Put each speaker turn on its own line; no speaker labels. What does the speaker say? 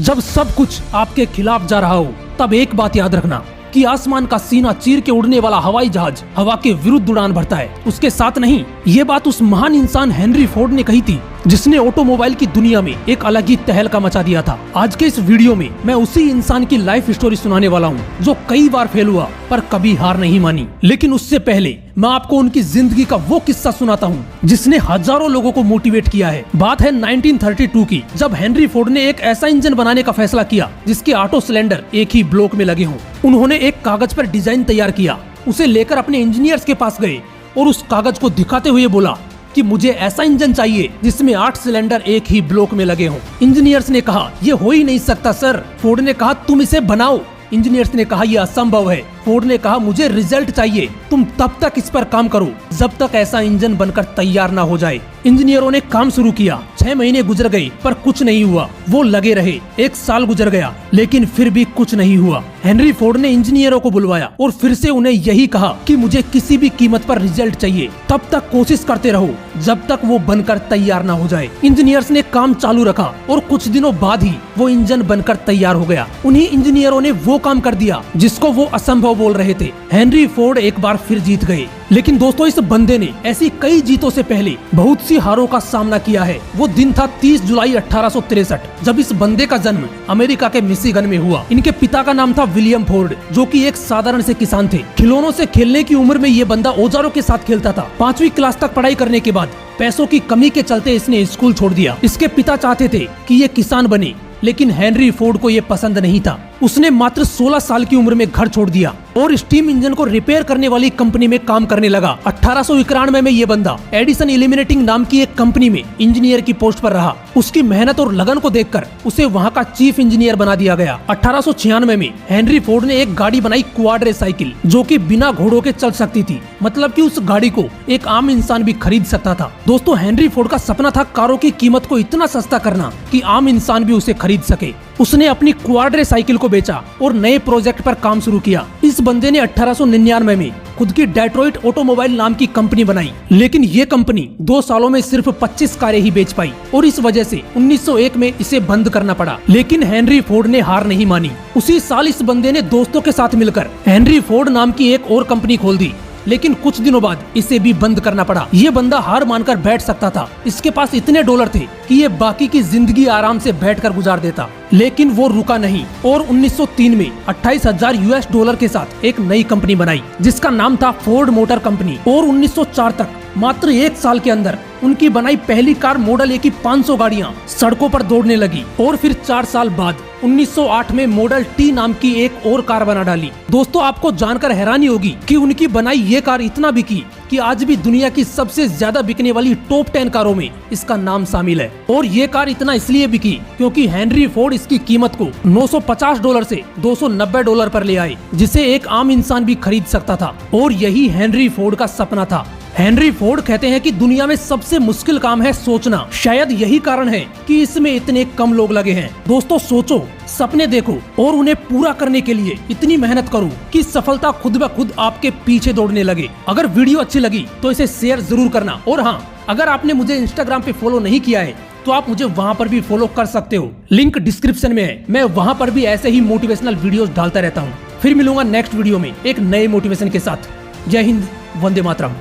जब सब कुछ आपके खिलाफ जा रहा हो तब एक बात याद रखना कि आसमान का सीना चीर के उड़ने वाला हवाई जहाज हवा के विरुद्ध उड़ान भरता है, उसके साथ नहीं। ये बात उस महान इंसान हेनरी फोर्ड ने कही थी जिसने ऑटोमोबाइल की दुनिया में एक अलग ही तहलका मचा दिया था। आज के इस वीडियो में मैं उसी इंसान की लाइफ स्टोरी सुनाने वाला हूँ जो कई बार फेल हुआ पर कभी हार नहीं मानी। लेकिन उससे पहले मैं आपको उनकी जिंदगी का वो किस्सा सुनाता हूँ जिसने हजारों लोगों को मोटिवेट किया है। बात है 1932 की, जब हेनरी फोर्ड ने एक ऐसा इंजन बनाने का फैसला किया जिसके 8 सिलेंडर एक ही ब्लॉक में लगे हों। उन्होंने एक कागज पर डिजाइन तैयार किया, उसे लेकर अपने इंजीनियर्स के पास गए और उस कागज को दिखाते हुए बोला कि मुझे ऐसा इंजन चाहिए जिसमें 8 सिलेंडर एक ही ब्लॉक में लगे हों। इंजीनियर्स ने कहा ये हो ही नहीं सकता सर। फोर्ड ने कहा तुम इसे बनाओ। इंजीनियर्स ने कहा यह असंभव है। फोर्ड ने कहा मुझे रिजल्ट चाहिए, तुम तब तक इस पर काम करो जब तक ऐसा इंजन बनकर तैयार ना हो जाए। इंजीनियरों ने काम शुरू किया। 6 महीने गुजर गए पर कुछ नहीं हुआ। वो लगे रहे। 1 साल गुजर गया लेकिन फिर भी कुछ नहीं हुआ। हेनरी फोर्ड ने इंजीनियरों को बुलवाया और फिर से उन्हें यही कहा कि मुझे किसी भी कीमत पर रिजल्ट चाहिए, तब तक कोशिश करते रहो जब तक वो बनकर तैयार ना हो जाए। इंजीनियर्स ने काम चालू रखा और कुछ दिनों बाद ही वो इंजन बनकर तैयार हो गया। उन्हीं इंजीनियरों ने वो काम कर दिया जिसको वो असंभव बोल रहे थे। हेनरी फोर्ड एक बार फिर जीत गए। लेकिन दोस्तों इस बंदे ने ऐसी कई जीतों से पहले बहुत सी हारों का सामना किया है। वो दिन था 30 जुलाई 1863 जब इस बंदे का जन्म अमेरिका के मिशिगन में हुआ। इनके पिता का नाम था विलियम फोर्ड जो कि एक साधारण से किसान थे। खिलौनों से खेलने की उम्र में ये बंदा औजारों के साथ खेलता था। 5वीं क्लास तक पढ़ाई करने के बाद पैसों की कमी के चलते इसने स्कूल छोड़ दिया। इसके पिता चाहते थे कि ये किसान बने लेकिन हेनरी फोर्ड को ये पसंद नहीं था। उसने मात्र 16 साल की उम्र में घर छोड़ दिया और स्टीम इंजन को रिपेयर करने वाली कंपनी में काम करने लगा। 1891 में ये बंदा एडिसन इल्यूमिनेटिंग नाम की एक कंपनी में इंजीनियर की पोस्ट पर रहा। उसकी मेहनत और लगन को देखकर उसे वहां का चीफ इंजीनियर बना दिया गया। 1896 में हेनरी फोर्ड ने एक गाड़ी बनाई, क्वाड्रे साइकिल, जो कि बिना घोड़ों के चल सकती थी। मतलब कि उस गाड़ी को एक आम इंसान भी खरीद सकता था। दोस्तों हेनरी फोर्ड का सपना था कारों की कीमत को इतना सस्ता करना कि आम इंसान भी उसे खरीद सके। उसने अपनी क्वाड्रे साइकिल को बेचा और नए प्रोजेक्ट पर काम शुरू किया। इस बंदे ने 1899 में खुद की डेट्रॉइट ऑटोमोबाइल नाम की कंपनी बनाई। लेकिन ये कंपनी 2 सालों में सिर्फ 25 कारें ही बेच पाई और इस वजह से 1901 में इसे बंद करना पड़ा। लेकिन हेनरी फोर्ड ने हार नहीं मानी। उसी साल इस बंदे ने दोस्तों के साथ मिलकर हेनरी फोर्ड नाम की एक और कंपनी खोल दी। लेकिन कुछ दिनों बाद इसे भी बंद करना पड़ा। ये बंदा हार मानकर बैठ सकता था। इसके पास इतने डॉलर थे कि ये बाकी की जिंदगी आराम से बैठकर गुजार देता। लेकिन वो रुका नहीं और 1903 में 28,000 US डॉलर के साथ एक नई कंपनी बनाई जिसका नाम था फोर्ड मोटर कंपनी। और 1904 तक मात्र 1 साल के अंदर उनकी बनाई पहली कार मॉडल ए की 500 गाड़ियां सड़कों पर दौड़ने लगी। और फिर 4 साल बाद 1908 में मॉडल टी नाम की एक और कार बना डाली। दोस्तों आपको जानकर हैरानी होगी कि उनकी बनाई ये कार इतना बिकी कि आज भी दुनिया की सबसे ज्यादा बिकने वाली टॉप 10 कारों में इसका नाम शामिल है। और ये कार इतना इसलिए बिकी क्योंकि हेनरी फोर्ड इसकी कीमत को $950 से $290 पर ले आए, जिसे एक आम इंसान भी खरीद सकता था। और यही हेनरी फोर्ड का सपना था। हेनरी फोर्ड कहते हैं कि दुनिया में सबसे मुश्किल काम है सोचना। शायद यही कारण है कि इसमें इतने कम लोग लगे हैं। दोस्तों सोचो, सपने देखो और उन्हें पूरा करने के लिए इतनी मेहनत करो कि सफलता खुद ब खुद आपके पीछे दौड़ने लगे। अगर वीडियो अच्छी लगी तो इसे शेयर जरूर करना। और हाँ, अगर आपने मुझे इंस्टाग्राम पे फॉलो नहीं किया है तो आप मुझे वहाँ पर भी फॉलो कर सकते हो, लिंक डिस्क्रिप्शन में है। मैं वहाँ पर भी ऐसे ही मोटिवेशनल वीडियोस डालता रहता हूँ। फिर मिलूंगा नेक्स्ट वीडियो में एक नए मोटिवेशन के साथ। जय हिंद, वंदे मातरम।